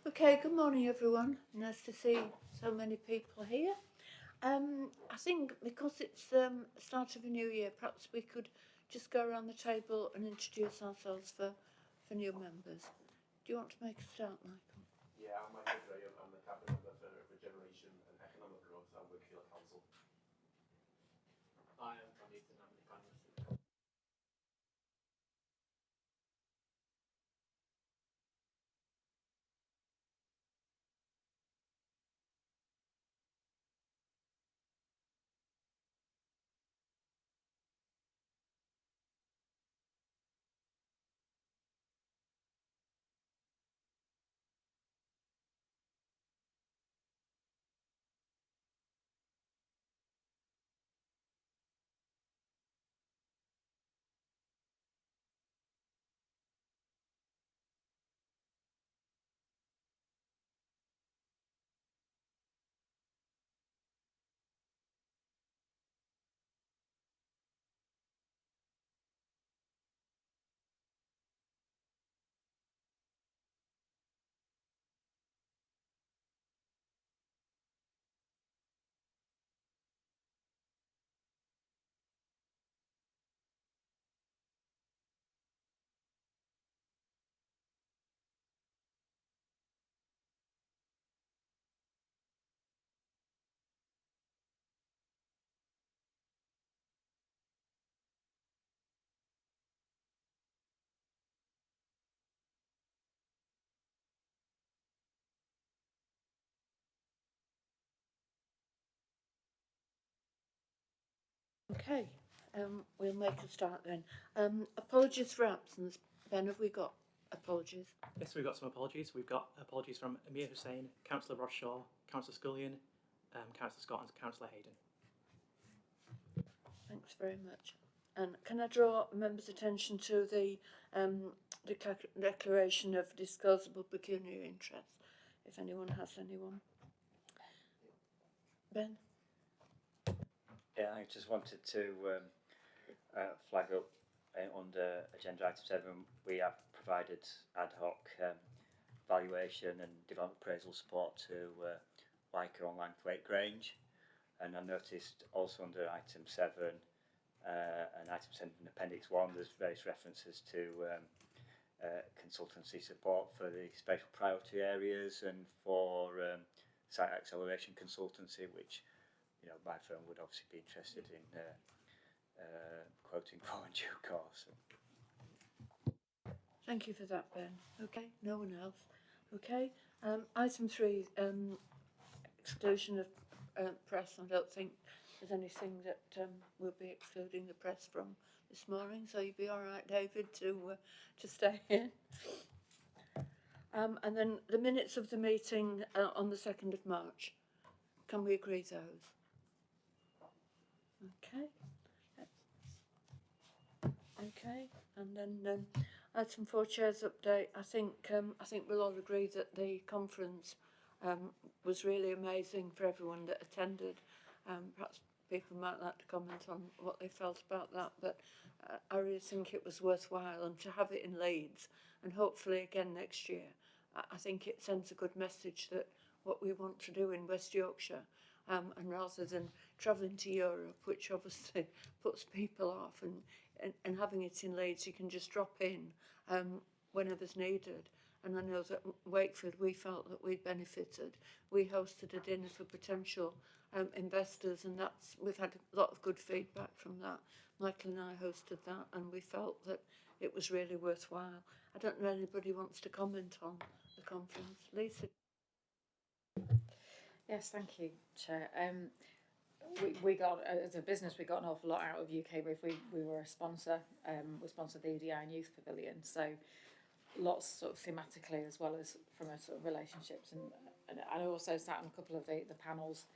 Okay, good morning everyone. Nice to see so many people here. I think because it's the start of a new year, perhaps we could just go around the table and introduce ourselves for new members. Do you want to make a start, Michael? Yeah, I'm Michael Graham. I'm the cabinet member for Regeneration and Economic Growth at Wakefield Council. I am from Eastern. I'm the Prime Minister. Okay, we'll make a start then. Apologies for absence. Ben, have we got apologies? Yes, we've got some apologies. We've got apologies from Amir Hussain, Councillor Rosshaw, Councillor Scullion, Councillor Scott and Councillor Hayden. Thanks very much. And can I draw members' attention to the declaration of disclosable pecuniary interest, if anyone has anyone? Ben? Yeah, I just wanted to flag up under agenda item 7, we have provided ad hoc valuation and development appraisal support to Leica on Langthwaite Grange, and I noticed also under item 7 and item 7 in appendix 1 there's various references to consultancy support for the spatial priority areas and for site acceleration consultancy, which my firm would obviously be interested in quoting for in due course. Thank you for that, Ben. Okay, no one else. Okay, item 3, exclusion of press. I don't think there's anything that we'll be excluding the press from this morning, so you'd be all right, David, to stay in. And then the minutes of the meeting on the 2nd of March. Can we agree those? Okay. Okay, and then item 4, Chair's update. I think we'll all agree that the conference was really amazing for everyone that attended. Perhaps people might like to comment on what they felt about that, but I really think it was worthwhile, and to have it in Leeds and hopefully again next year, I think it sends a good message that what we want to do in West Yorkshire, and rather than travelling to Europe, which obviously puts people off, and having it in Leeds, you can just drop in whenever's needed. And I know that Wakefield, we felt that we benefited. We hosted a dinner for potential investors, and we've had a lot of good feedback from that. Michael and I hosted that, and we felt that it was really worthwhile. I don't know if anybody wants to comment on the conference. Lisa? Yes, thank you, Chair. We got, as a business, we got an awful lot out of UK Brief. We were a sponsor. We sponsored the EDI and Youth Pavilion, so lots sort of thematically as well as from a sort of relationships, and I also sat on a couple of the panels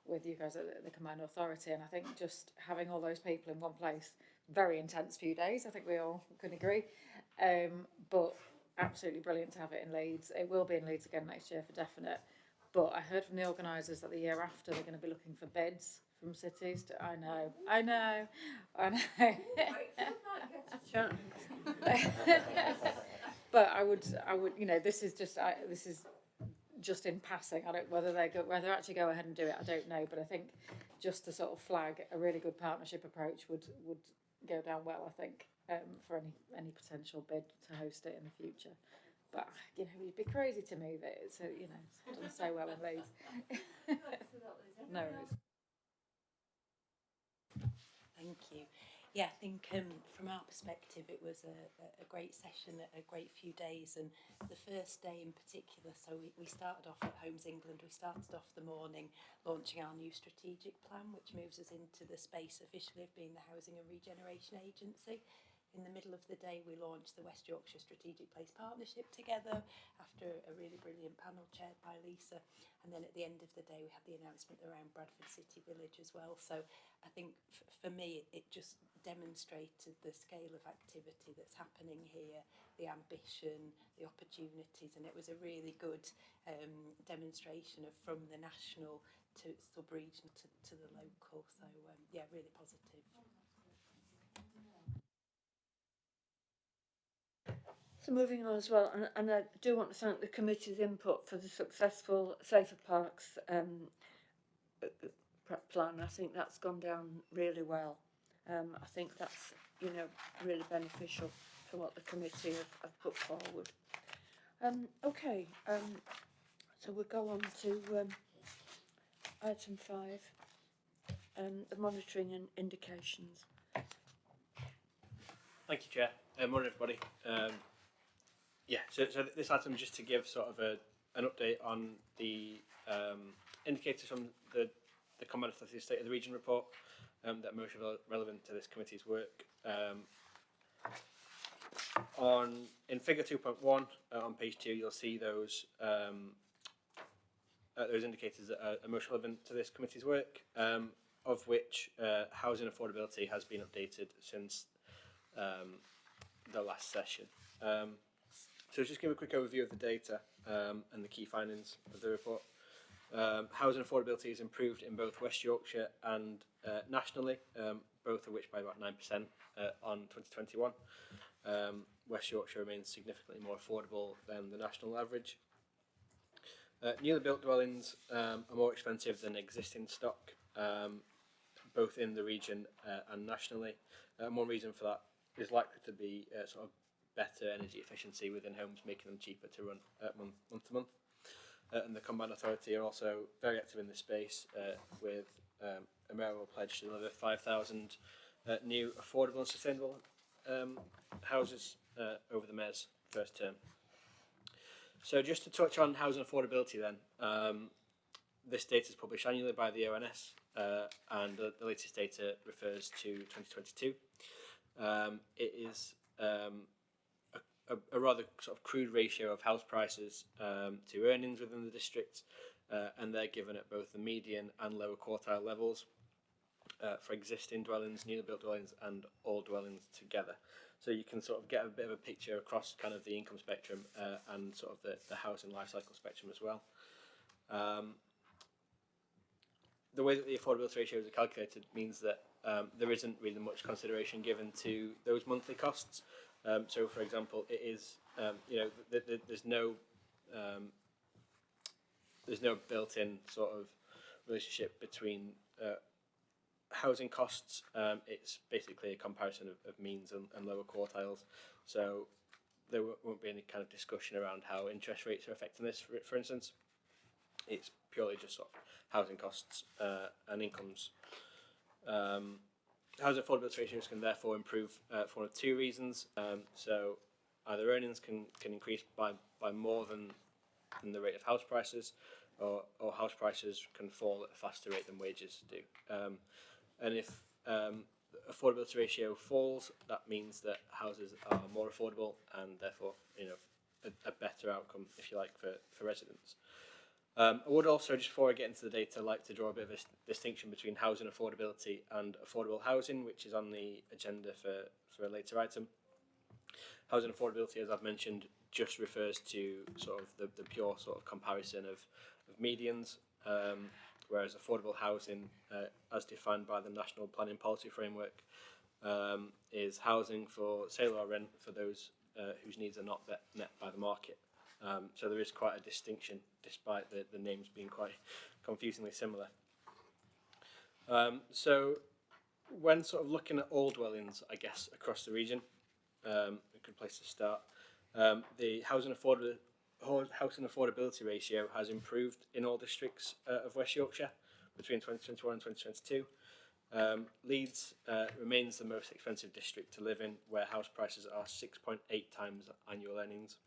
with you guys at the Combined Authority, and I think just having all those people in one place, very intense few days, I think we all can agree, but absolutely brilliant to have it in Leeds. It will be in Leeds again next year for definite, but I heard from the organisers that the year after they're going to be looking for bids from cities. I know. But I would, this is just in passing. I don't whether they actually go ahead and do it. I don't know, but I think just to sort of flag a really good partnership approach would go down well. I think for any potential bid to host it in the future. But you know, it'd be crazy to move it. So you know, it's done so well in Leeds. No worries. Thank you. Yeah, I think from our perspective, it was a great session, a great few days, and the first day in particular. So we started off at Homes England. We started off the morning launching our new strategic plan, which moves us into the space officially of being the Housing and Regeneration Agency. In the middle of the day, we launched the West Yorkshire Strategic Place Partnership together after a really brilliant panel chaired by Lisa. And then at the end of the day, we had the announcement around Bradford City Village as well. So I think for me, it just demonstrated the scale of activity that's happening here, the ambition, the opportunities, and it was a really good demonstration of from the national to sub-regional to the local. So yeah, really positive. So moving on as well, and I do want to thank the committee's input for the successful Safer Parks plan. I think that's gone down really well. I think that's, you know, really beneficial for what the committee have put forward. Okay, so we'll go on to item 5, the monitoring and indications. Thank you, Chair. Morning, everybody. So this item is just to give sort of an update on the indicators from the Common Authority State of the Region report that are most relevant to this committee's work. In figure 2.1 on page 2, you'll see those indicators that are most relevant to this committee's work, of which housing affordability has been updated since the last session. So just give a quick overview of the data and the key findings of the report. Housing affordability is improved in both West Yorkshire and nationally, both of which by about 9% on 2021. West Yorkshire remains significantly more affordable than the national average. Newly built dwellings are more expensive than existing stock, both in the region and nationally. One reason for that is likely to be sort of better energy efficiency within homes, making them cheaper to run month to month. And the Combined Authority are also very active in this space with a mayoral pledge to deliver 5,000 new affordable and sustainable houses over the mayor's first term. So just to touch on housing affordability then, this data is published annually by the ONS and the latest data refers to 2022. It is a rather sort of crude ratio of house prices to earnings within the district, and they're given at both the median and lower quartile levels for existing dwellings, newly built dwellings, and all dwellings together. So you can sort of get a bit of a picture across kind of the income spectrum and sort of the housing life cycle spectrum as well. The way that the affordability ratios are calculated means that there isn't really much consideration given to those monthly costs. So, for example, it is there's no built-in sort of relationship between housing costs. It's basically a comparison of means and lower quartiles. So there won't be any kind of discussion around how interest rates are affecting this. For instance, it's purely just sort of housing costs and incomes. Housing affordability ratios can therefore improve for one of two reasons. So either earnings can increase by more than the rate of house prices, or house prices can fall at a faster rate than wages do. And if affordability ratio falls, that means that houses are more affordable and therefore, a better outcome, if you like, for residents. I would also, just before I get into the data, like to draw a bit of a distinction between housing affordability and affordable housing, which is on the agenda for a later item. Housing affordability, as I've mentioned, just refers to sort of the pure sort of comparison of medians, whereas affordable housing, as defined by the National Planning Policy Framework, is housing for sale or rent for those whose needs are not met by the market. So there is quite a distinction, despite the names being quite confusingly similar. So when sort of looking at all dwellings, I guess, across the region, a good place to start, the housing affordability ratio has improved in all districts of West Yorkshire between 2021 and 2022. Leeds remains the most expensive district to live in, where house prices are 6.8 times annual earnings.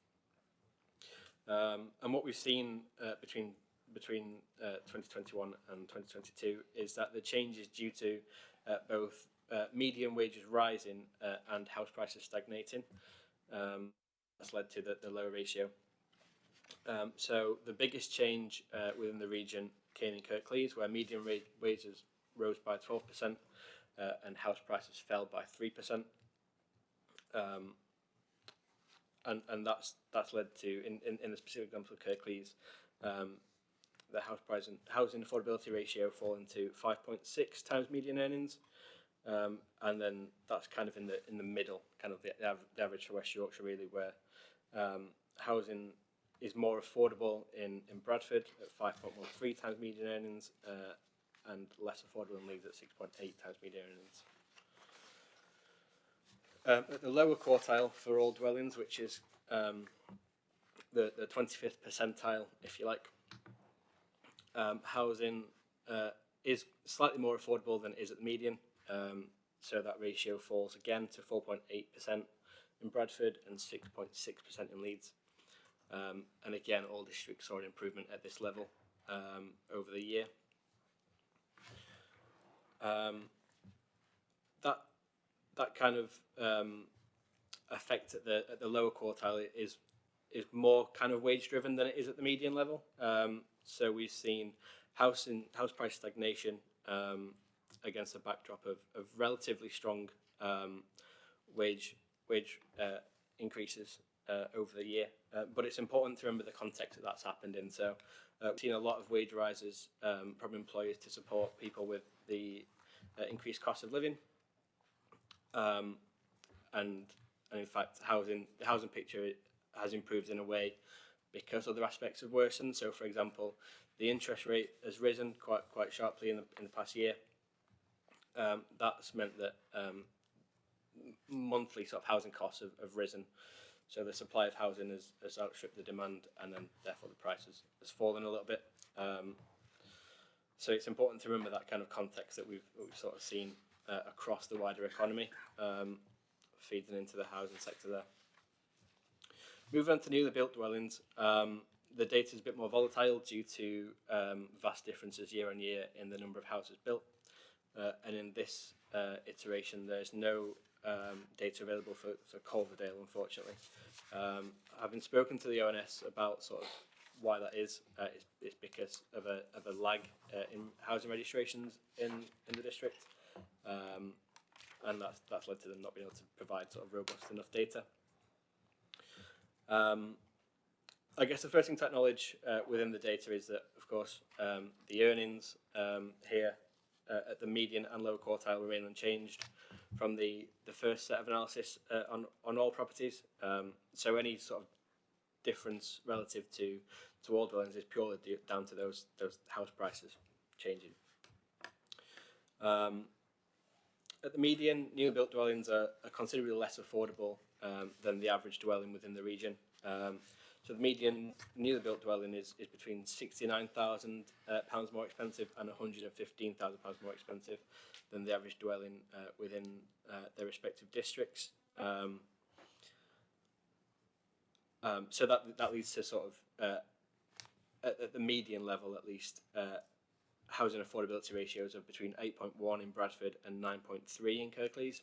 And what we've seen between 2021 and 2022 is that the change is due to both median wages rising and house prices stagnating. That's led to the lower ratio. So the biggest change within the region came in Kirklees, where median wages rose by 12% and house prices fell by 3%. And that's led to, in the specific example of Kirklees, the housing affordability ratio falling to 5.6 times median earnings, and then that's kind of in the middle, kind of the average for West Yorkshire really, where housing is more affordable in Bradford at 5.13 times median earnings, and less affordable in Leeds at 6.8 times median earnings. At the lower quartile for all dwellings, which is the 25th percentile, if you like, housing is slightly more affordable than it is at the median. So that ratio falls again to 4.8% in Bradford and 6.6% in Leeds. And again, all districts saw an improvement at this level over the year. That kind of effect at the lower quartile is more kind of wage driven than it is at the median level. So we've seen house price stagnation against a backdrop of relatively strong wage increases over the year. But it's important to remember the context that that's happened in. So we've seen a lot of wage rises from employers to support people with the increased cost of living. And in fact, the housing picture has improved in a way because other aspects have worsened. So, for example, the interest rate has risen quite sharply in the past year. That's meant that monthly sort of housing costs have risen. So the supply of housing has outstripped the demand, and then therefore the price has fallen a little bit. So it's important to remember that kind of context that we've sort of seen across the wider economy, feeding into the housing sector there. Moving on to newly built dwellings, the data is a bit more volatile due to vast differences year on year in the number of houses built. And in this iteration, there's no data available for Culverdale, unfortunately. Having spoken to the ONS about sort of why that is, it's because of a lag in housing registrations in the district, and that's led to them not being able to provide sort of robust enough data. I guess the first thing to acknowledge within the data is that, of course, the earnings here at the median and lower quartile remain unchanged from the first set of analysis on all properties. So any sort of difference relative to all dwellings is purely down to those house prices changing. At the median, newly built dwellings are considerably less affordable than the average dwelling within the region. So the median newly built dwelling is between £69,000 more expensive and £115,000 more expensive than the average dwelling within their respective districts. So that leads to sort of, at the median level at least, housing affordability ratios of between 8.1 in Bradford and 9.3 in Kirklees.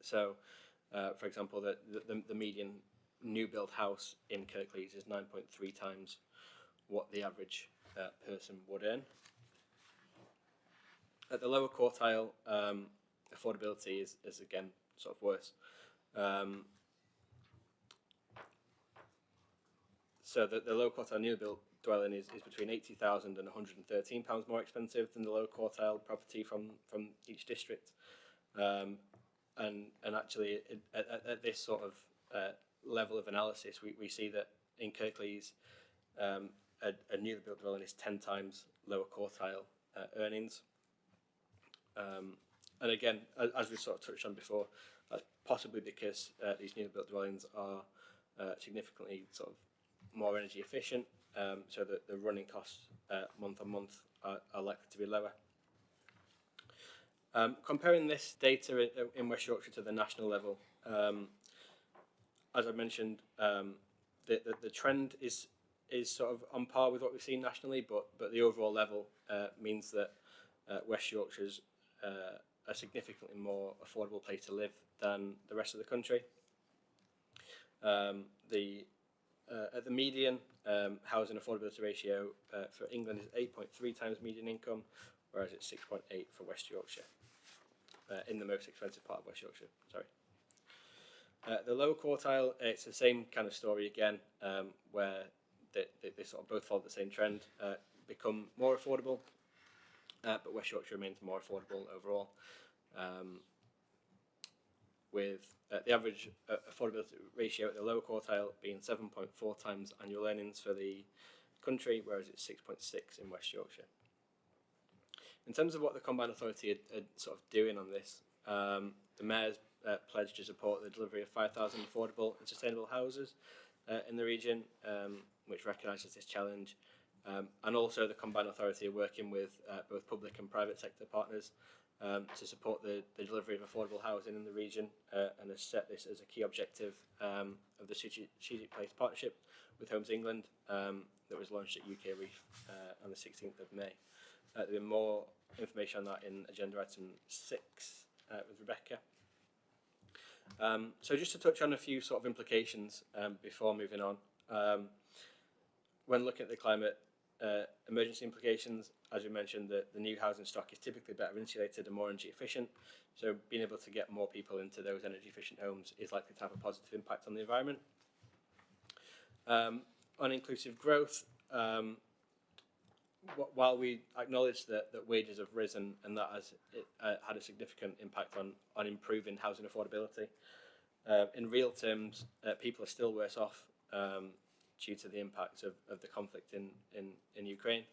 So, for example, the median new build house in Kirklees is 9.3 times what the average person would earn. At the lower quartile, affordability is again sort of worse. So the lower quartile new build dwelling is between £80,000 and £113 more expensive than the lower quartile property from each district. And actually, at this sort of level of analysis, we see that in Kirklees, a newly built dwelling is 10 times lower quartile earnings. And again, as we sort of touched on before, that's possibly because these newly built dwellings are significantly sort of more energy efficient, so that the running costs month on month are likely to be lower. Comparing this data in West Yorkshire to the national level, as I mentioned, the trend is sort of on par with what we've seen nationally, but the overall level means that West Yorkshire's a significantly more affordable place to live than the rest of the country. At the median, housing affordability ratio for England is 8.3 times median income, whereas it's 6.8 for West Yorkshire, in the most expensive part of West Yorkshire, sorry. The lower quartile, it's the same kind of story again, where they sort of both follow the same trend, become more affordable, but West Yorkshire remains more affordable overall, with the average affordability ratio at the lower quartile being 7.4 times annual earnings for the country, whereas it's 6.6 in West Yorkshire. In terms of what the Combined Authority are sort of doing on this, the Mayor's pledged to support the delivery of 5,000 affordable and sustainable houses in the region, which recognises this challenge. And also the Combined Authority are working with both public and private sector partners to support the delivery of affordable housing in the region, and has set this as a key objective of the Strategic Place Partnership with Homes England that was launched at UK Reef on the 16th of May. There'll be more information on that in agenda item 6 with Rebecca. So just to touch on a few sort of implications before moving on. When looking at the climate emergency implications, as we mentioned, the new housing stock is typically better insulated and more energy efficient. So being able to get more people into those energy efficient homes is likely to have a positive impact on the environment. On inclusive growth, while we acknowledge that wages have risen and that has had a significant impact on improving housing affordability, in real terms, people are still worse off due to the impacts of the conflict in Ukraine.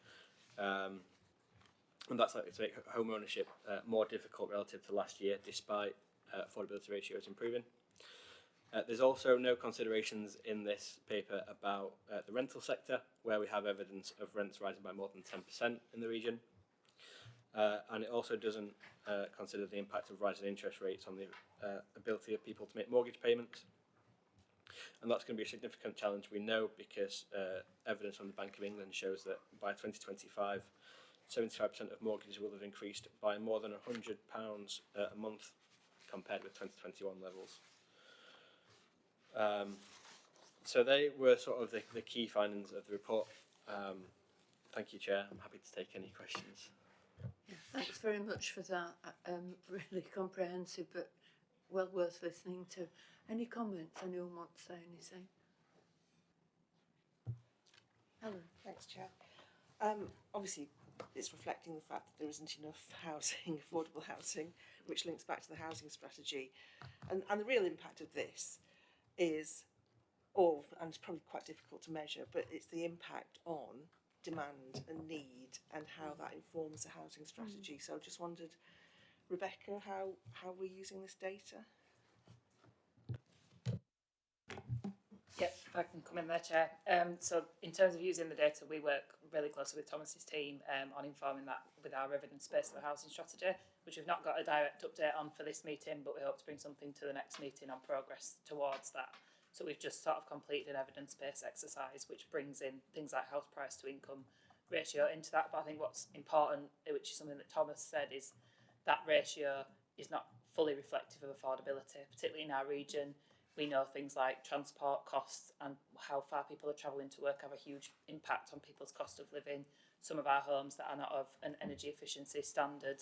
And that's likely to make home ownership more difficult relative to last year, despite affordability ratios improving. There's also no considerations in this paper about the rental sector, where we have evidence of rents rising by more than 10% in the region. And it also doesn't consider the impact of rising interest rates on the ability of people to make mortgage payments. And that's going to be a significant challenge, we know, because evidence from the Bank of England shows that by 2025, 75% of mortgages will have increased by more than £100 a month compared with 2021 levels. So they were sort of the key findings of the report. Thank you, Chair. I'm happy to take any questions. Yeah, thanks very much for that. Really comprehensive, but well worth listening to. Any comments? Anyone want to say anything? Helen. Thanks, Chair. Obviously, it's reflecting the fact that there isn't enough housing, affordable housing, which links back to the housing strategy. And the real impact of this is, and it's probably quite difficult to measure, but it's the impact on demand and need and how that informs the housing strategy. So I just wondered, Rebecca, how we're using this data? Yep, if I can come in there, Chair. So in terms of using the data, we work really closely with Thomas's team on informing that with our evidence-based housing strategy, which we've not got a direct update on for this meeting, but we hope to bring something to the next meeting on progress towards that. So we've just sort of completed an evidence-based exercise, which brings in things like house price to income ratio into that. But I think what's important, which is something that Thomas said, is that ratio is not fully reflective of affordability, particularly in our region. We know things like transport costs and how far people are travelling to work have a huge impact on people's cost of living. Some of our homes that are not of an energy efficiency standard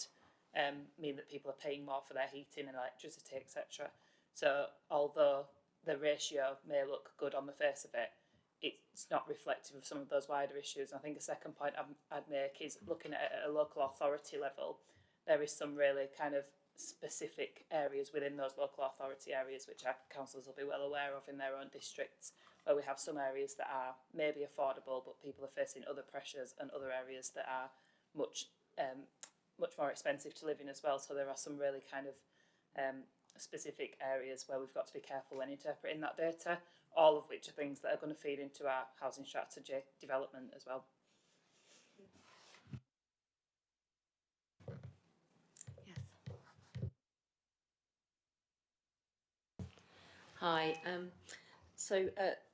mean that people are paying more for their heating and electricity, etc. So although the ratio may look good on the face of it, it's not reflective of some of those wider issues. I think a second point I'd make is looking at a local authority level, there is some really kind of specific areas within those local authority areas, which our councillors will be well aware of in their own districts, where we have some areas that are maybe affordable, but people are facing other pressures, and other areas that are much more expensive to live in as well. So there are some really kind of specific areas where we've got to be careful when interpreting that data, all of which are things that are going to feed into our housing strategy development as well. Yes. Hi. So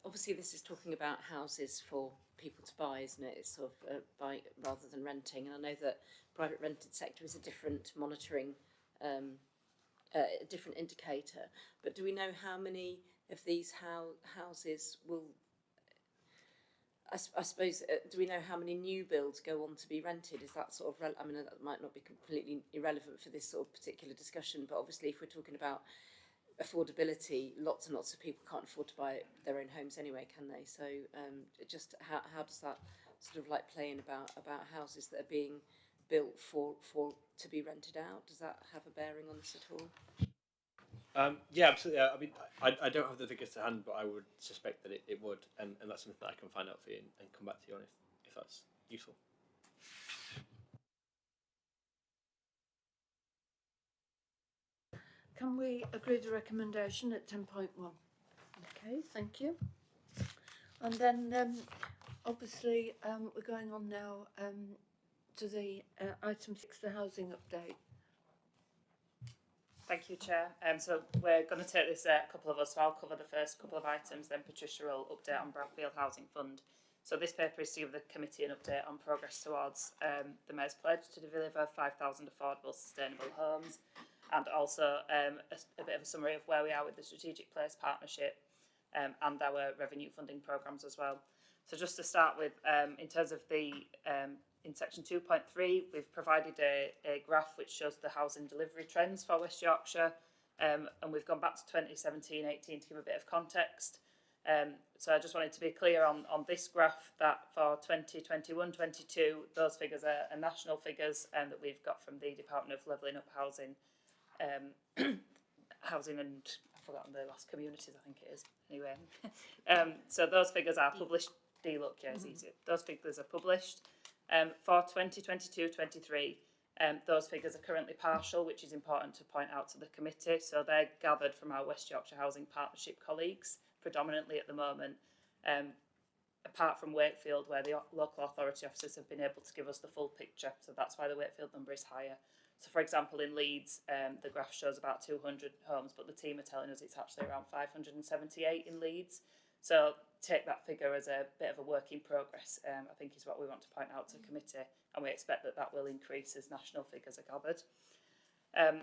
obviously this is talking about houses for people to buy, isn't it? It's sort of buy rather than renting. And I know that private rented sector is a different monitoring, a different indicator. But do we know how many of these houses will? I suppose, do we know how many new builds go on to be rented? Is that sort of, I mean, that might not be completely irrelevant for this sort of particular discussion, but obviously if we're talking about affordability, lots and lots of people can't afford to buy their own homes anyway, can they? So just how does that sort of like play in about houses that are being built for to be rented out? Does that have a bearing on this at all? Yeah, absolutely. I mean, I don't have the figures to hand, but I would suspect that it would, and that's something that I can find out for you and come back to you on if that's useful. Can we agree the recommendation at 10.1? Okay, thank you. And then obviously we're going on now to the item 6, the housing update. Thank you, Chair. So we're going to take this, a couple of us, so I'll cover the first couple of items, then Patricia will update on Brownfield Housing Fund. So this paper is to give the committee an update on progress towards the Mayor's pledge to deliver 5,000 affordable, sustainable homes, and also a bit of a summary of where we are with the Strategic Place Partnership and our revenue funding programmes as well. So just to start with, in terms of the in section 2.3, we've provided a graph which shows the housing delivery trends for West Yorkshire, and we've gone back to 2017-18 to give a bit of context. So I just wanted to be clear on this graph that for 2021-22, those figures are national figures that we've got from the Department of Levelling Up Housing, Housing and I've forgotten the last communities, I think it is. Anyway, so those figures are published. D-Look, yeah, it's easier. Those figures are published. For 2022-23, those figures are currently partial, which is important to point out to the committee. So they're gathered from our West Yorkshire Housing Partnership colleagues, predominantly at the moment, apart from Wakefield, where the local authority officers have been able to give us the full picture. So that's why the Wakefield number is higher. So for example, in Leeds, the graph shows about 200 homes, but the team are telling us it's actually around 578 in Leeds. So take that figure as a bit of a work in progress, I think is what we want to point out to the committee, and we expect that will increase as national figures are gathered. I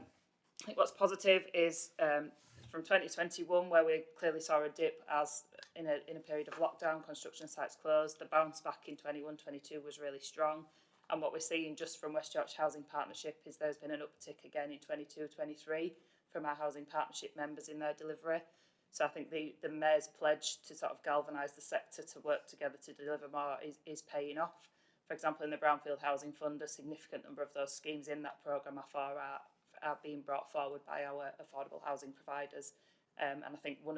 think what's positive is from 2021, where we clearly saw a dip as in a period of lockdown, construction sites closed, the bounce back in 21-22 was really strong, and what we're seeing just from West Yorkshire Housing Partnership is there's been an uptick again in 22-23 from our housing partnership members in their delivery. So I think the Mayor's pledge to sort of galvanise the sector to work together to deliver more is paying off. For example, in the Brownfield Housing Fund, a significant number of those schemes in that programme are being brought forward by our affordable housing providers. And I think we're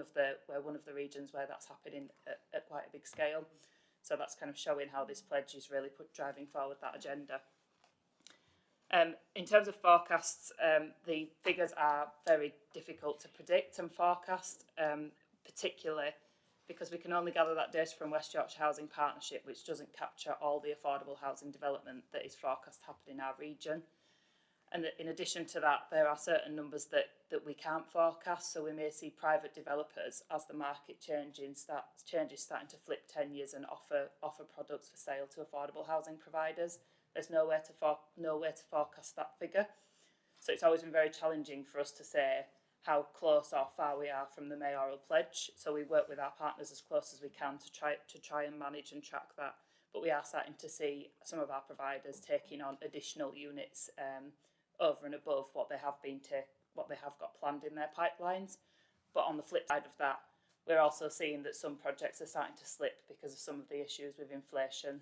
one of the regions where that's happening at quite a big scale. So that's kind of showing how this pledge is really driving forward that agenda. In terms of forecasts, the figures are very difficult to predict and forecast, particularly because we can only gather that data from West Yorkshire Housing Partnership, which doesn't capture all the affordable housing development that is forecast to happen in our region. And in addition to that, there are certain numbers that we can't forecast, so we may see private developers, as the market changes, starting to flip tenures and offer products for sale to affordable housing providers. There's nowhere to forecast that figure. So it's always been very challenging for us to say how close or far we are from the mayoral pledge. So we work with our partners as close as we can to try and manage and track that. But we are starting to see some of our providers taking on additional units over and above what they have got planned in their pipelines. But on the flip side of that, we're also seeing that some projects are starting to slip because of some of the issues with inflation,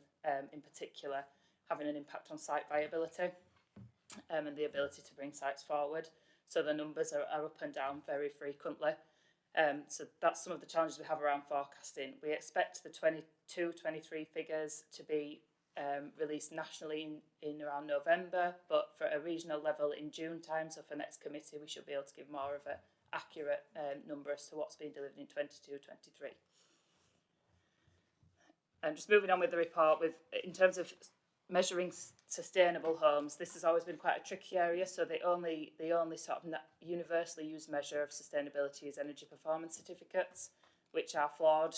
in particular, having an impact on site viability and the ability to bring sites forward. so the numbers are up and down very frequently. So that's some of the challenges we have around forecasting. We expect the 22-23 figures to be released nationally in around November, but for a regional level in June time, so for next committee we should be able to give more of an accurate number as to what's been delivered in 22-23. And just moving on with the report, in terms of measuring sustainable homes, this has always been quite a tricky area. So the only sort of universally used measure of sustainability is energy performance certificates, which are flawed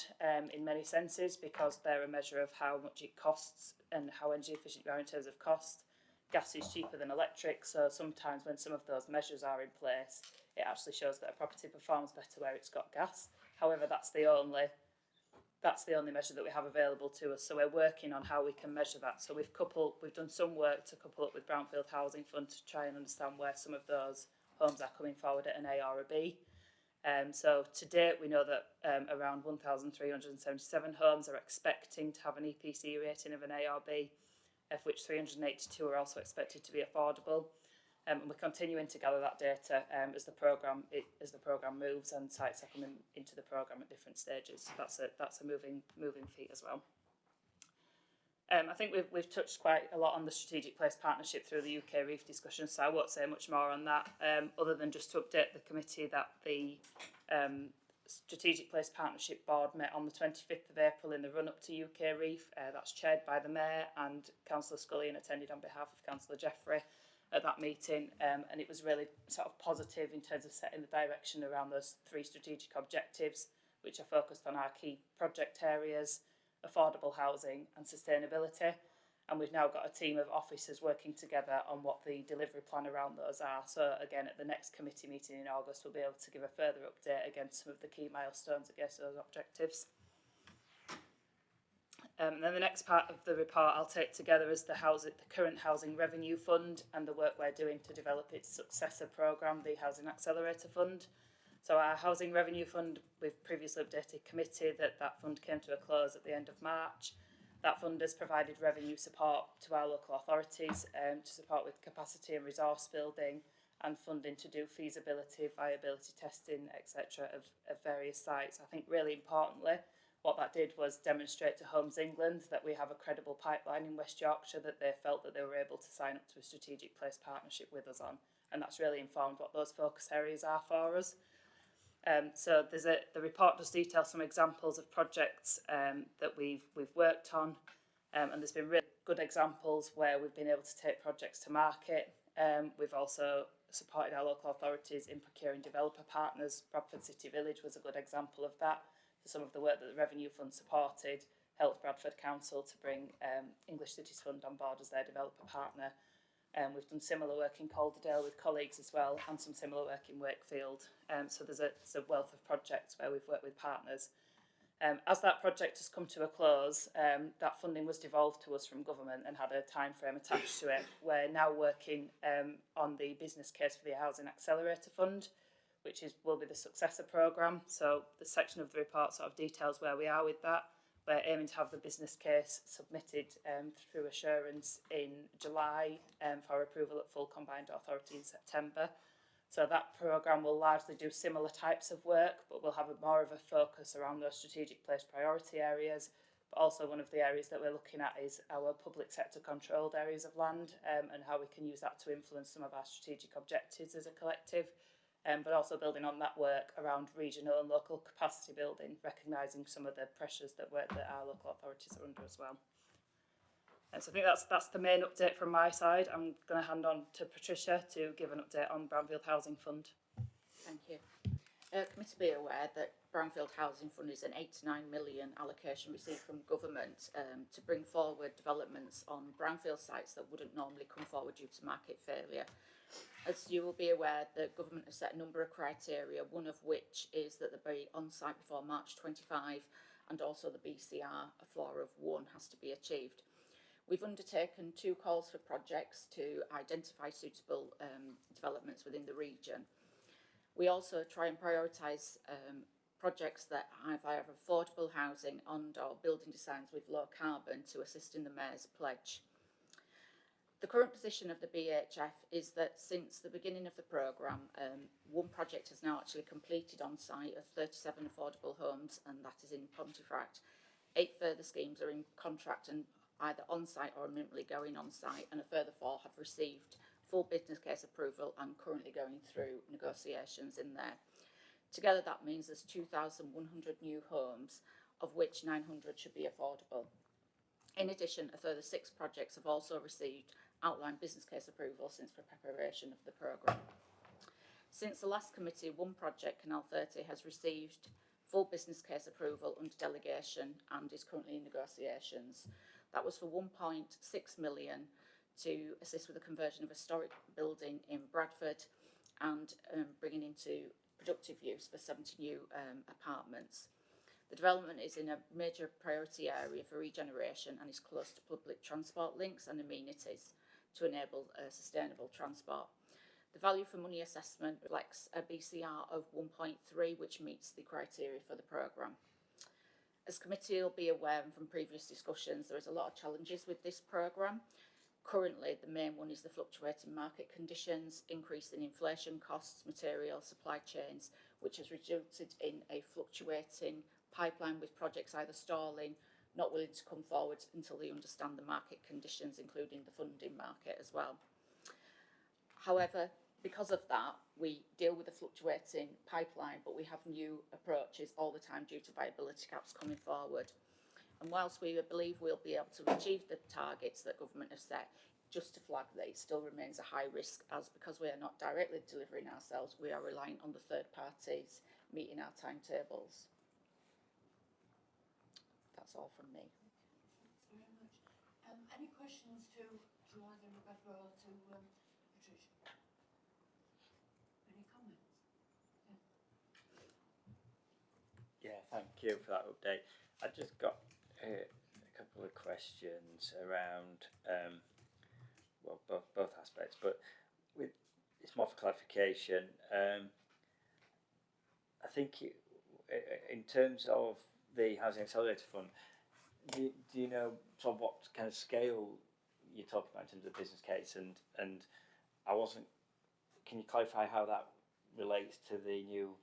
in many senses because they're a measure of how much it costs and how energy efficient you are in terms of cost. Gas is cheaper than electric, so sometimes when some of those measures are in place, it actually shows that a property performs better where it's got gas. However, that's the only measure that we have available to us. So we're working on how we can measure that. So we've done some work to couple up with Brownfield Housing Fund to try and understand where some of those homes are coming forward at an A or a B. So to date, we know that around 1,377 homes are expecting to have an EPC rating of an A or B, of which 382 are also expected to be affordable. And we're continuing to gather that data as the programme moves and sites are coming into the programme at different stages. So that's a moving feat as well. I think we've touched quite a lot on the Strategic Place Partnership through the UK Reef discussion, so I won't say much more on that, other than just to update the committee that the Strategic Place Partnership Board met on the 25th of April in the run-up to UK Reef. That's chaired by the Mayor, and Councillor Scullion attended on behalf of Councillor Jeffrey at that meeting, and it was really sort of positive in terms of setting the direction around those three strategic objectives, which are focused on our key project areas, affordable housing and sustainability. And we've now got a team of officers working together on what the delivery plan around those are. So again, at the next committee meeting in August, we'll be able to give a further update against some of the key milestones against those objectives. And then the next part of the report I'll take together is the current Housing Revenue Fund and the work we're doing to develop its successor programme, the Housing Accelerator Fund. So our Housing Revenue Fund, we've previously updated committee that fund came to a close at the end of March. That fund has provided revenue support to our local authorities to support with capacity and resource building and funding to do feasibility, viability testing, etc. of various sites. I think really importantly, what that did was demonstrate to Homes England that we have a credible pipeline in West Yorkshire that they felt that they were able to sign up to a strategic place partnership with us on. And that's really informed what those focus areas are for us. So the report does detail some examples of projects that we've worked on, and there's been really good examples where we've been able to take projects to market. We've also supported our local authorities in procuring developer partners. Bradford City Village was a good example of that. For some of the work that the Revenue Fund supported, helped Bradford Council to bring English Cities Fund on board as their developer partner. We've done similar work in Calderdale with colleagues as well, and some similar work in Wakefield. So there's a wealth of projects where we've worked with partners. As that project has come to a close, that funding was devolved to us from government and had a time frame attached to it. We're now working on the business case for the Housing Accelerator Fund, which will be the successor programme. So the section of the report sort of details where we are with that. We're aiming to have the business case submitted through assurance in July for approval at full combined authority in September. So that programme will largely do similar types of work, but we'll have more of a focus around those strategic place priority areas. But also one of the areas that we're looking at is our public sector controlled areas of land and how we can use that to influence some of our strategic objectives as a collective. But also building on that work around regional and local capacity building, recognising some of the pressures that our local authorities are under as well. So I think that's the main update from my side. I'm going to hand on to Patricia to give an update on Brownfield Housing Fund. Thank you. Committee be aware that Brownfield Housing Fund is an 89 million allocation received from government to bring forward developments on brownfield sites that wouldn't normally come forward due to market failure. As you will be aware, the government has set a number of criteria, one of which is that they be on site before March 25, and also the BCR, a floor of 1, has to be achieved. We've undertaken 2 calls for projects to identify suitable developments within the region. We also try and prioritise projects that have either affordable housing and or building designs with low carbon to assist in the Mayor's pledge. The current position of the BHF is that since the beginning of the programme, one project has now actually completed on site of 37 affordable homes, and that is in Pontefract. 8 further schemes are in contract and either on site or imminently going on site, and a further 4 have received full business case approval and currently going through negotiations in there. Together that means there's 2,100 new homes, of which 900 should be affordable. In addition, a further 6 projects have also received outline business case approval since the preparation of the programme. Since the last committee, one project, Canal 30, has received full business case approval under delegation and is currently in negotiations. That was for 1.6 million to assist with the conversion of a historic building in Bradford and bringing into productive use for 70 new apartments. The development is in a major priority area for regeneration and is close to public transport links and amenities to enable sustainable transport. The value for money assessment reflects a BCR of 1.3, which meets the criteria for the programme. As committee will be aware from previous discussions, there is a lot of challenges with this programme. Currently, the main one is the fluctuating market conditions, increase in inflation costs, material, supply chains, which has resulted in a fluctuating pipeline with projects either stalling, not willing to come forward until they understand the market conditions, including the funding market as well. However, because of that, we deal with the fluctuating pipeline, but we have new approaches all the time due to viability gaps coming forward. And whilst we believe we'll be able to achieve the targets that government have set, just to flag that it still remains a high risk, as because we are not directly delivering ourselves, we are relying on the third parties meeting our timetables. That's all from me. Thanks very much. Any questions to either Rebecca or to Patricia? Any comments? Yeah, thank you for that update. I just got a couple of questions around well, both aspects, but it's more for clarification. I think in terms of the Housing Accelerator Fund, do you know sort of what kind of scale you're talking about in terms of business case? And I wasn't. Can you clarify how that relates to the new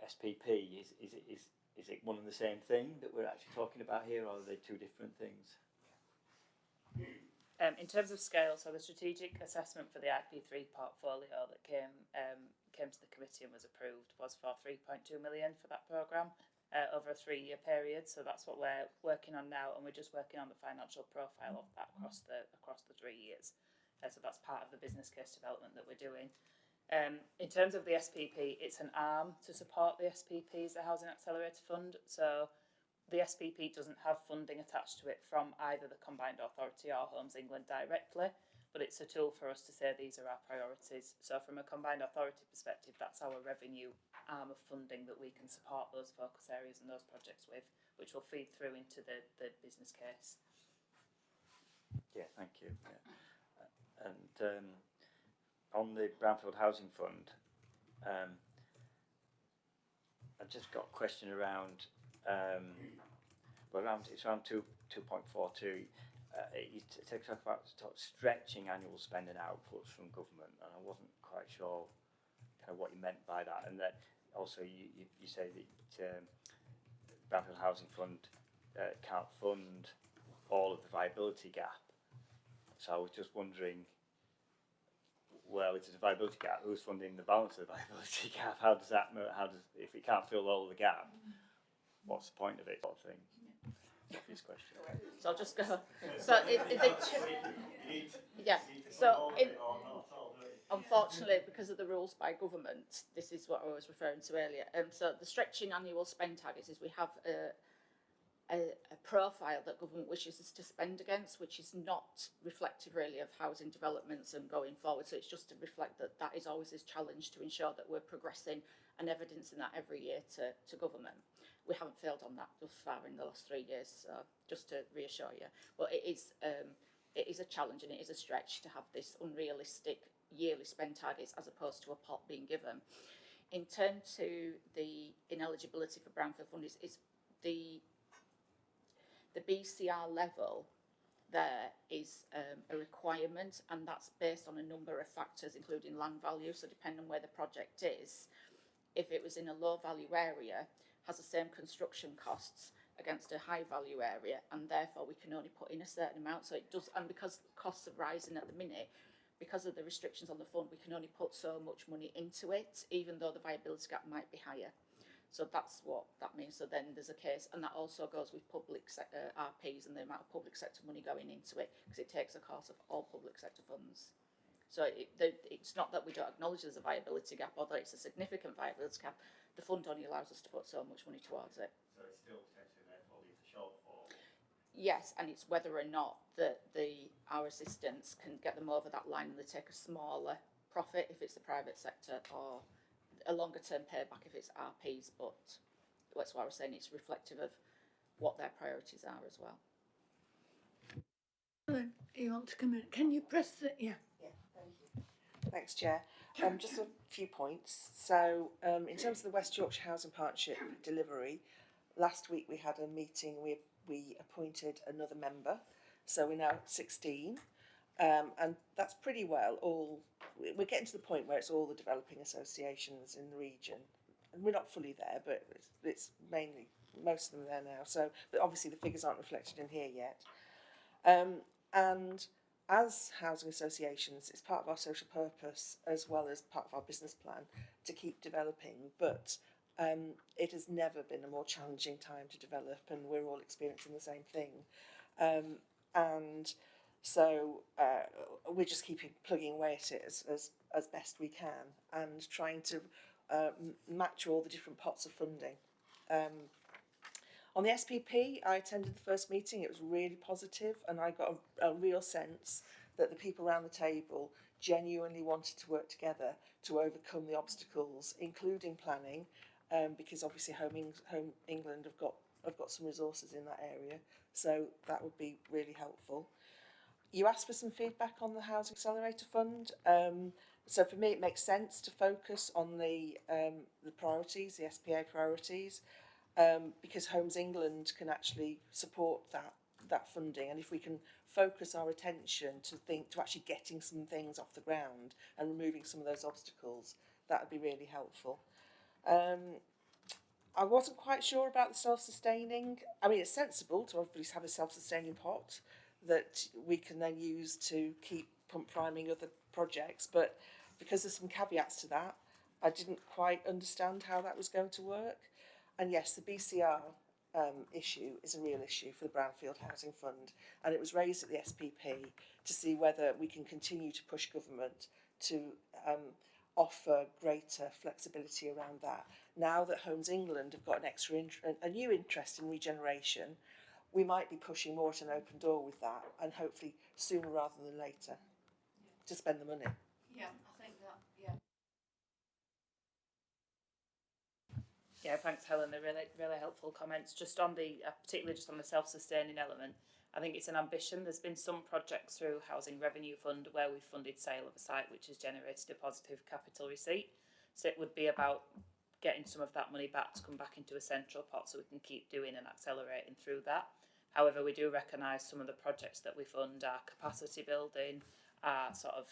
SPP? Is it one and the same thing that we're actually talking about here, or are they two different things? In terms of scale, so the strategic assessment for the IP3 portfolio that came to the committee and was approved was for 3.2 million for that programme over a 3-year period. So that's what we're working on now, and we're just working on the financial profile of that across the 3 years. So that's part of the business case development that we're doing. In terms of the SPP, it's an arm to support the SPPs, the Housing Accelerator Fund. So the SPP doesn't have funding attached to it from either the Combined Authority or Homes England directly, but it's a tool for us to say these are our priorities. So from a Combined Authority perspective, that's our revenue arm of funding that we can support those focus areas and those projects with, which will feed through into the business case. Yeah, thank you. Yeah. And on the Brownfield Housing Fund, I just got a question around it's around 2.42. You talk about stretching annual spending outputs from government, and I wasn't quite sure kind of what you meant by that. And then also you say that Brownfield Housing Fund can't fund all of the viability gap. So I was just wondering, well, if there's a viability gap, who's funding the balance of the viability gap? How does if it can't fill all of the gap, what's the point of it, sort of thing? Obvious question. So I'll just go. So unfortunately, because of the rules by government, this is what I was referring to earlier. So the stretching annual spend targets is we have a profile that government wishes us to spend against, which is not reflective really of housing developments and going forward. So it's just to reflect that is always this challenge to ensure that we're progressing and evidencing that every year to government. We haven't failed on that thus far in the last 3 years, so just to reassure you. But it is a challenge and it is a stretch to have this unrealistic yearly spend targets as opposed to a pot being given. In turn to the ineligibility for Brownfield Fund is the BCR level there is a requirement, and that's based on a number of factors, including land value. So depending on where the project is, if it was in a low value area, has the same construction costs against a high value area, and therefore we can only put in a certain amount. So it does, and because costs are rising at the minute, because of the restrictions on the fund, we can only put so much money into it, even though the viability gap might be higher. So that's what that means. So then there's a case, and that also goes with public sector RPs and the amount of public sector money going into it, because it takes a course of all public sector funds. So it's not that we don't acknowledge there's a viability gap or that it's a significant viability gap. The fund only allows us to put so much money towards it. So it still potentially therefore leaves a shortfall. Yes, and it's whether or not our assistants can get them over that line and they take a smaller profit if it's the private sector, or a longer term payback if it's RPs, but that's why I was saying it's reflective of what their priorities are as well. Helen, you want to come in? Can you press the, yeah. Yeah, thank you. Thanks, Chair. Just a few points. So, in terms of the West Yorkshire Housing Partnership delivery, last week we had a meeting. We appointed another member, so we're now at 16, and that's pretty well all. We're getting to the point where it's all the developing associations in the region, and we're not fully there, but it's mainly most of them there now. So, but obviously the figures aren't reflected in here yet. And as housing associations, it's part of our social purpose as well as part of our business plan to keep developing. But it has never been a more challenging time to develop, and we're all experiencing the same thing. And so we're just plugging away at it as best we can and trying to match all the different pots of funding. On the SPP, I attended the first meeting. It was really positive, and I got a real sense that the people around the table genuinely wanted to work together to overcome the obstacles, including planning, because obviously Home England have got some resources in that area, so that would be really helpful. You asked for some feedback on the Housing Accelerator Fund. So for me, it makes sense to focus on the priorities, the SPA priorities. Because Homes England can actually support that funding, and if we can focus our attention to actually getting some things off the ground and removing some of those obstacles, that would be really helpful. I wasn't quite sure about the self-sustaining. I mean, it's sensible to obviously have a self-sustaining pot that we can then use to keep pump priming other projects, but because there's some caveats to that, I didn't quite understand how that was going to work. And yes, the BCR issue is a real issue for the Brownfield Housing Fund, and it was raised at the SPP to see whether we can continue to push government to offer greater flexibility around that. Now that Homes England have got a new interest in regeneration, we might be pushing more to an open door with that, and hopefully sooner rather than later to spend the money. Yeah, I think that, yeah. Yeah, thanks, Helen. They're really helpful comments. Just on the, particularly just on the self-sustaining element, I think it's an ambition. There's been some projects through Housing Revenue Fund where we've funded sale of a site which has generated a positive capital receipt. So it would be about getting some of that money back to come back into a central pot so we can keep doing and accelerating through that. However, we do recognise some of the projects that we fund are capacity building, are sort of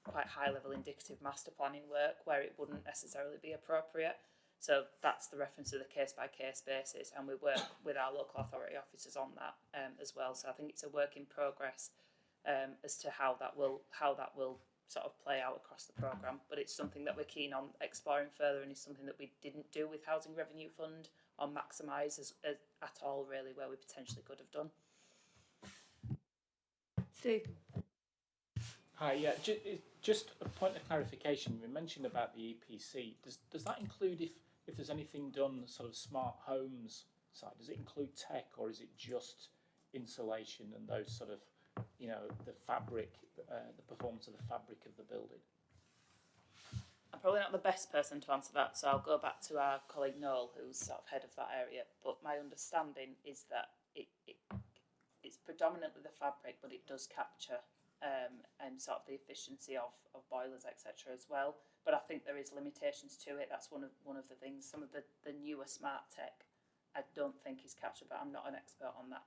quite high level indicative master planning work where it wouldn't necessarily be appropriate. So that's the reference to the case by case basis, and we work with our local authority officers on that as well. So I think it's a work in progress as to how that will sort of play out across the programme. But it's something that we're keen on exploring further, and it's something that we didn't do with Housing Revenue Fund or maximise as at all really, where we potentially could have done. Steve. Hi, yeah, just a point of clarification. We mentioned about the EPC. Does that include if there's anything done sort of smart homes side? Does it include tech, or is it just insulation and those sort of, the fabric, the performance of the fabric of the building? I'm probably not the best person to answer that, so I'll go back to our colleague Noel, who's sort of head of that area. But my understanding is that it's predominantly the fabric, but it does capture and sort of the efficiency of boilers, etc. as well. But I think there is limitations to it. That's one of the things. Some of the newer smart tech I don't think is captured, but I'm not an expert on that,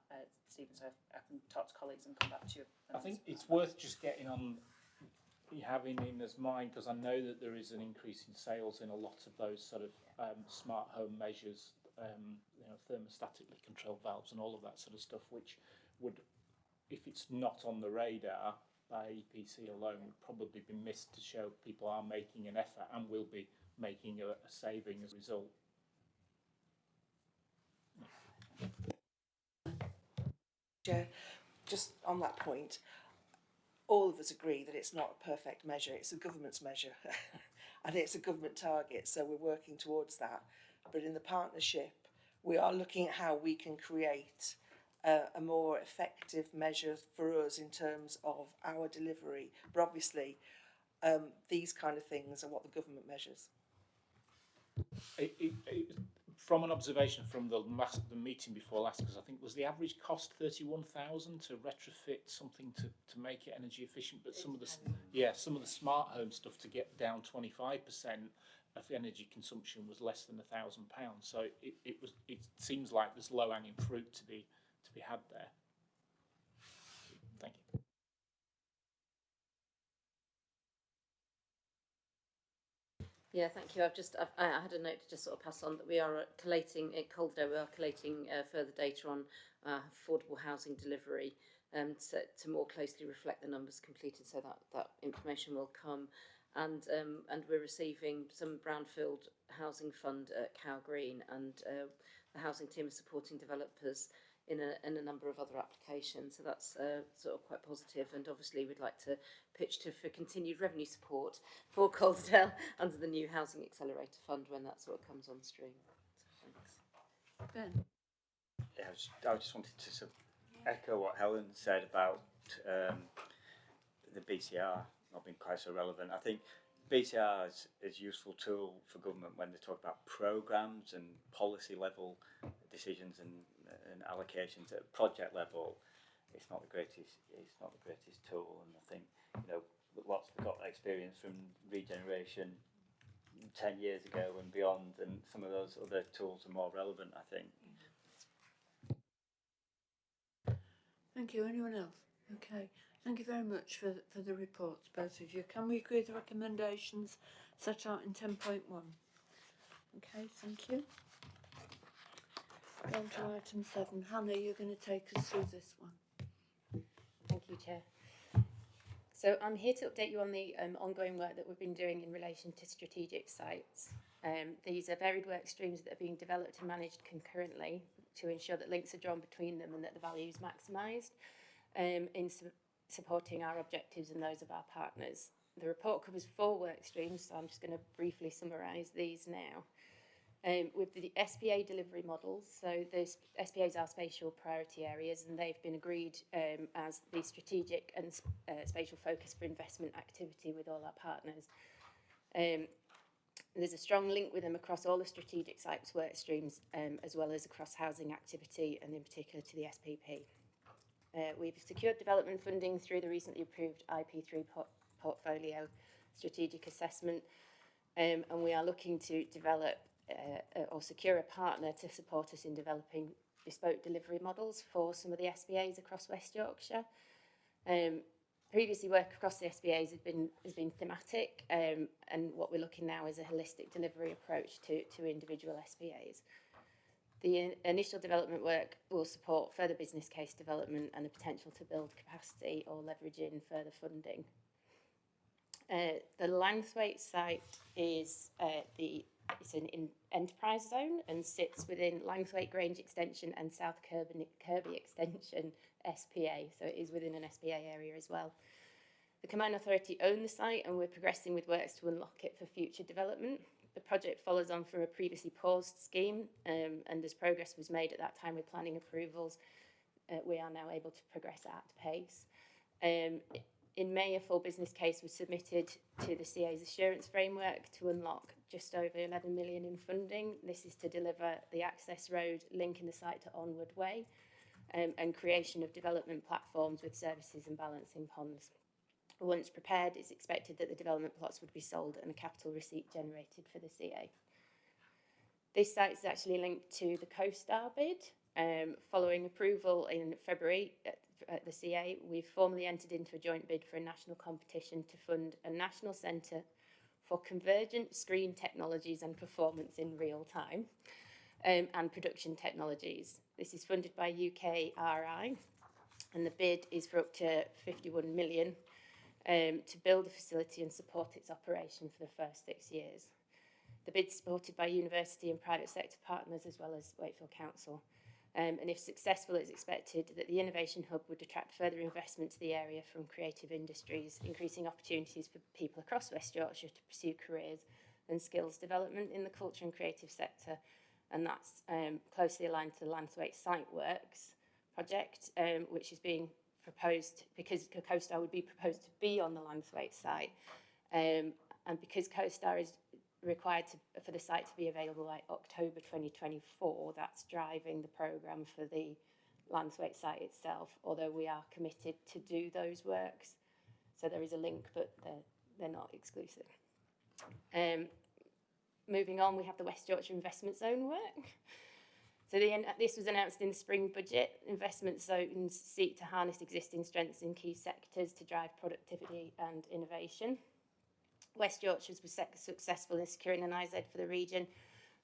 Stephen, so I can talk to colleagues and come back to you. I think it's worth just getting on, having in as mind, because I know that there is an increase in sales in a lot of those sort of smart home measures, you know, thermostatically controlled valves and all of that sort of stuff, which would, if it's not on the radar by EPC alone, would probably be missed to show people are making an effort and will be making a saving as a result. Yeah, just on that point, all of us agree that it's not a perfect measure, it's a government's measure and it's a government target, so we're working towards that. But in the partnership, we are looking at how we can create a more effective measure for us in terms of our delivery. But obviously, these kind of things are what the government measures. From an observation from the meeting before last, because I think was the average cost 31,000 to retrofit something to make it energy efficient, but some of the smart home stuff to get down 25% of the energy consumption was less than £1,000. So it seems like there's low hanging fruit to be had there. Thank you. Yeah, thank you. I had a note to just sort of pass on that we are collating at Colder. We are collating further data on affordable housing delivery, to more closely reflect the numbers completed. So that information will come, and we're receiving some brownfield housing fund at Cow Green, and the housing team is supporting developers in a number of other applications. So that's sort of quite positive, and obviously we'd like to pitch for continued revenue support for Calderdale under the new Housing Accelerator Fund when that sort of comes on stream. So thanks. Ben? Yeah, I just wanted to sort of echo what Helen said about the BCR not being quite so relevant. I think BCR is a useful tool for government when they talk about programmes and policy level decisions and allocations at project level. It's not the greatest tool, and I think, you know, lots have got experience from Regeneration 10 years ago and beyond, and some of those other tools are more relevant, I think. Thank you. Anyone else? Okay. Thank you very much for the reports, both of you. Can we agree with the recommendations set out in 10.1? Okay, thank you. On to item 7. Hannah, you're going to take us through this one. Thank you, Chair. So I'm here to update you on the ongoing work that we've been doing in relation to strategic sites. These are varied work streams that are being developed and managed concurrently to ensure that links are drawn between them and that the value is maximised in supporting our objectives and those of our partners. The report covers 4 work streams, so I'm just going to briefly summarise these now. With the SPA delivery models, so those SPAs are spatial priority areas, and they've been agreed as the strategic and spatial focus for investment activity with all our partners. There's a strong link with them across all the strategic sites work streams, as well as across housing activity and in particular to the SPP. We've secured development funding through the recently approved IP3 portfolio strategic assessment, and we are looking to develop or secure a partner to support us in developing bespoke delivery models for some of the SBAs across West Yorkshire. Previously, work across the SBAs has been thematic, and what we're looking now is a holistic delivery approach to individual SBAs. The initial development work will support further business case development and the potential to build capacity or leverage in further funding. The Langthwaite site is it's an enterprise zone and sits within Langthwaite Grange Extension and South Kirby Extension SPA, so it is within an SPA area as well. The Combined Authority own the site, and we're progressing with works to unlock it for future development. The project follows on from a previously paused scheme, and as progress was made at that time with planning approvals, we are now able to progress at pace. In May, a full business case was submitted to the CA's assurance framework to unlock just over 11 million in funding. This is to deliver the access road linking the site to Onward Way, and creation of development platforms with services and balancing ponds. Once prepared, it's expected that the development plots would be sold and a capital receipt generated for the CA. This site is actually linked to the CoStar bid. Following approval in February at the CA, we've formally entered into a joint bid for a national competition to fund a national centre for convergent screen technologies and performance in real time and production technologies. This is funded by UKRI, and the bid is for up to 51 million to build a facility and support its operation for the first 6 years. The bid is supported by university and private sector partners as well as Wakefield Council. And if successful, it's expected that the Innovation Hub would attract further investment to the area from creative industries, increasing opportunities for people across West Yorkshire to pursue careers and skills development in the culture and creative sector. And that's closely aligned to the Lanthwaite Site Works project, which is being proposed because CoStar would be proposed to be on the Lanthwaite site. And because CoStar is required for the site to be available by October 2024, that's driving the programme for the Lanthwaite site itself, although we are committed to do those works. So there is a link, but they're not exclusive. Moving on, we have the West Yorkshire Investment Zone work. So this was announced in the spring budget. Investment zones seek to harness existing strengths in key sectors to drive productivity and innovation. West Yorkshire was successful in securing an IZ for the region,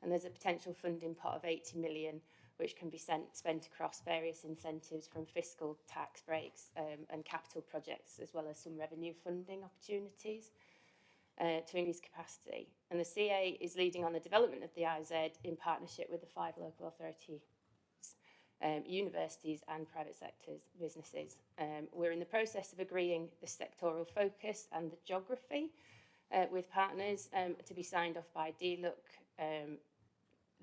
and there's a potential funding pot of 80 million, which can be spent across various incentives from fiscal tax breaks and capital projects, as well as some revenue funding opportunities to increase capacity. And the CA is leading on the development of the IZ in partnership with the 5 local authorities, universities and private sectors, businesses. We're in the process of agreeing the sectoral focus and the geography with partners to be signed off by DLUC.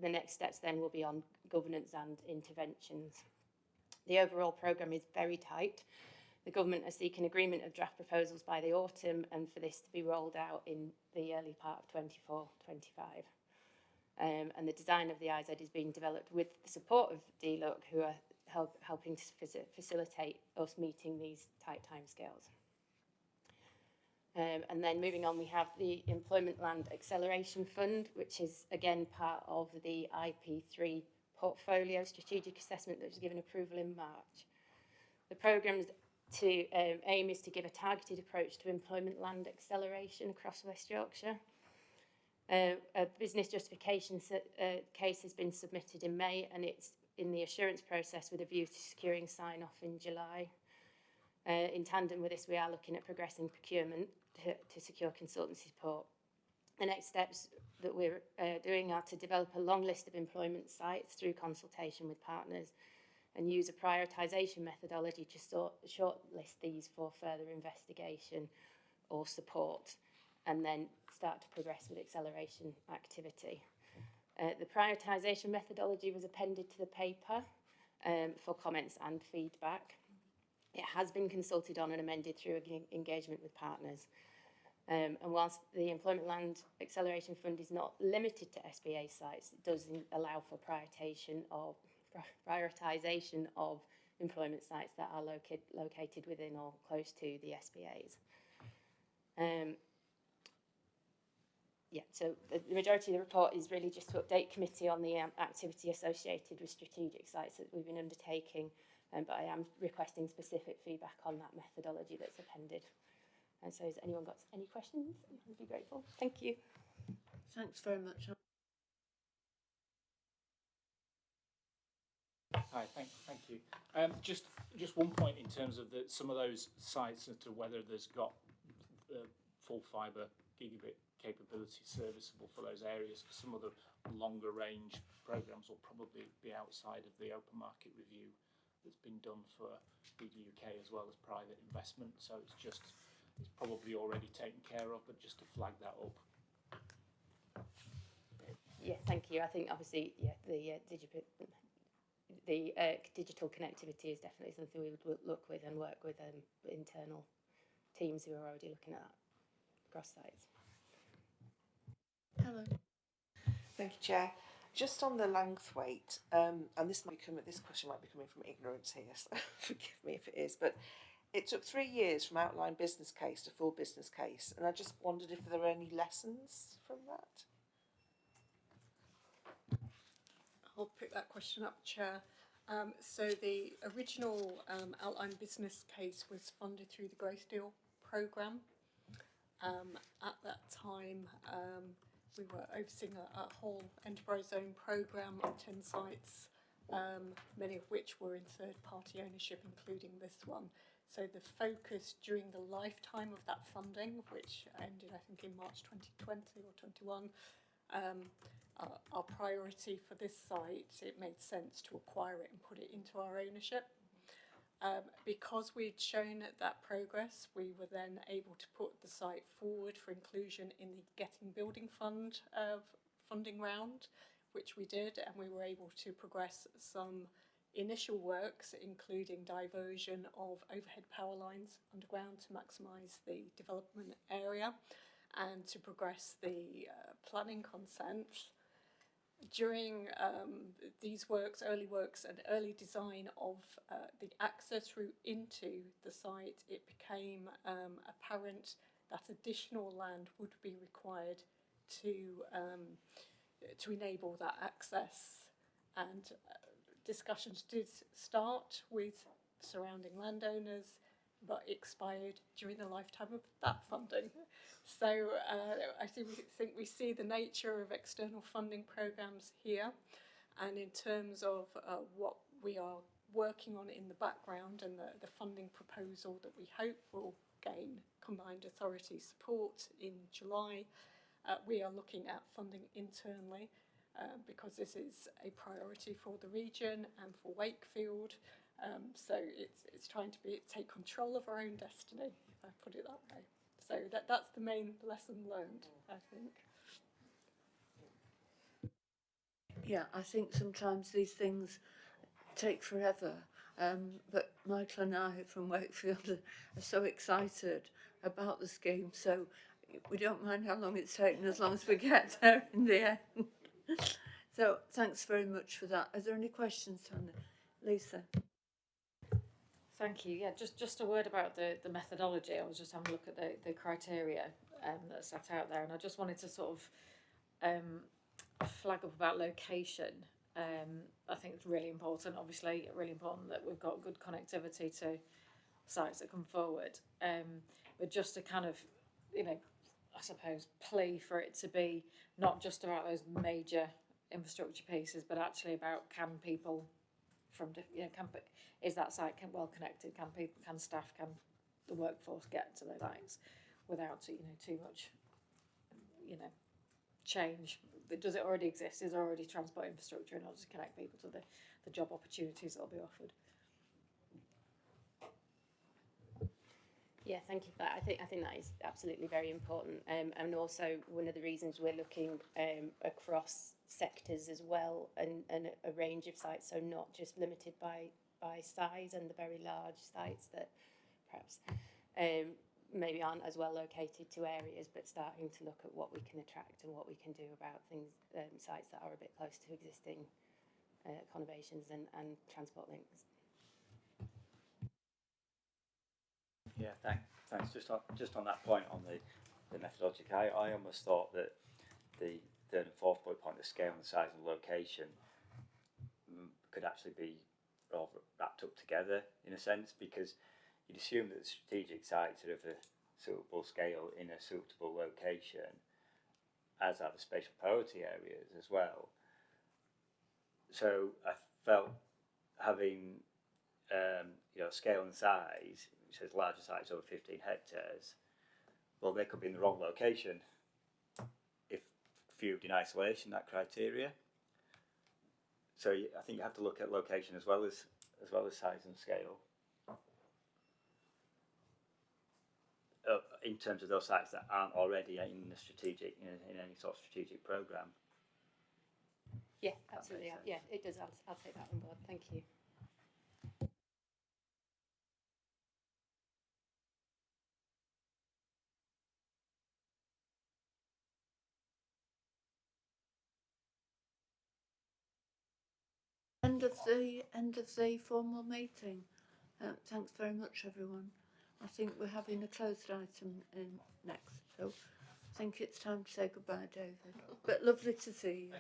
The next steps then will be on governance and interventions. The overall programme is very tight. The government are seeking agreement of draft proposals by the autumn and for this to be rolled out in the early part of 24-25. And the design of the IZ is being developed with the support of DLUC, who are helping to facilitate us meeting these tight timescales. And then moving on, we have the Employment Land Acceleration Fund, which is again part of the IP3 portfolio strategic assessment that was given approval in March. The programme's aim is to give a targeted approach to employment land acceleration across West Yorkshire. A business justification case has been submitted in May, and it's in the assurance process with a view to securing sign-off in July. In tandem with this, we are looking at progressing procurement to secure consultancy support. The next steps that we're doing are to develop a long list of employment sites through consultation with partners and use a prioritisation methodology to shortlist these for further investigation or support, and then start to progress with acceleration activity. The prioritisation methodology was appended to the paper for comments and feedback. It has been consulted on and amended through engagement with partners. And whilst the Employment Land Acceleration Fund is not limited to SBA sites, it does allow for prioritisation of employment sites that are located within or close to the SBAs. So the majority of the report is really just to update committee on the activity associated with strategic sites that we've been undertaking, but I am requesting specific feedback on that methodology that's appended. And so has anyone got any questions? I'd be grateful. Thank you. Thanks very much. Hi, thank you. Just one point in terms of some of those sites as to whether there's got full fibre gigabit capability serviceable for those areas. Some of the longer range programmes will probably be outside of the open market review that's been done for the UK as well as private investment. So it's probably already taken care of, but just to flag that up. Yeah, thank you. I think obviously, the digital connectivity is definitely something we would look with and work with internal teams who are already looking at that across sites. Hello. Thank you, Chair. Just on the Lanthwaite, and this question might be coming from ignorance here, so forgive me if it is, but it took 3 years from outline business case to full business case, and I just wondered if there were any lessons from that. that question up, Chair. So the original outline business case was funded through the Growth Deal programme. At that time, we were overseeing a whole enterprise zone programme on 10 sites, many of which were in third-party ownership, including this one. So the focus during the lifetime of that funding, which ended, I think, in March 2020 or 21, our priority for this site, it made sense to acquire it and put it into our ownership. Because we'd shown that progress, we were then able to put the site forward for inclusion in the Getting Building Fund funding round, which we did, and we were able to progress some initial works, including diversion of overhead power lines underground to maximise the development area and to progress the planning consent. During these works, early works and early design of the access route into the site, it became apparent that additional land would be required to enable that access. And discussions did start with surrounding landowners, but expired during the lifetime of that funding. So I think we see the nature of external funding programmes here, and in terms of what we are working on in the background and the funding proposal that we hope will gain combined authority support in July, we are looking at funding internally because this is a priority for the region and for Wakefield. So it's trying to take control of our own destiny, if I put it that way. So that's the main lesson learned, I think. Yeah, I think sometimes these things take forever, but Michael and I from Wakefield are so excited about the scheme, so we don't mind how long it's taken as long as we get there in the end. So thanks very much for that. Are there any questions, Tanya? Lisa? Thank you. Yeah, just a word about the methodology. I was just having a look at the criteria that's set out there, and I just wanted to sort of flag up about location. I think it's really important, obviously, really important that we've got good connectivity to sites that come forward. But just to kind of, I suppose, plea for it to be not just about those major infrastructure pieces, but actually about can people from, is that site well connected? Can people, can staff, can the workforce get to those sites without, too much, change? Does it already exist? Is there already transport infrastructure in order to connect people to the job opportunities that will be offered? Yeah, thank you for that. I think that is absolutely very important, and also one of the reasons we're looking across sectors as well, and a range of sites, so not just limited by size and the very large sites that perhaps maybe aren't as well located to areas, but starting to look at what we can attract and what we can do about things, sites that are a bit close to existing conurbations and transport links. Yeah, thanks. Just on that point on the methodology, I almost thought that the third and fourth bullet point, the scale and the size and location, could actually be wrapped up together in a sense, because you'd assume that the strategic sites are of a suitable scale in a suitable location, as are the spatial priority areas as well. So I felt having scale and size, which says larger sites over 15 hectares, well, they could be in the wrong location if viewed in isolation, that criteria. So I think you have to look at location as well as size and scale. In terms of those sites that aren't already in the strategic, in any sort of strategic programme. Yeah, absolutely. Yeah, it does. I'll take that on board. Thank you. End of the formal meeting. Thanks very much, everyone. I think we're having a closed item next, so I think it's time to say goodbye, David. But lovely to see you.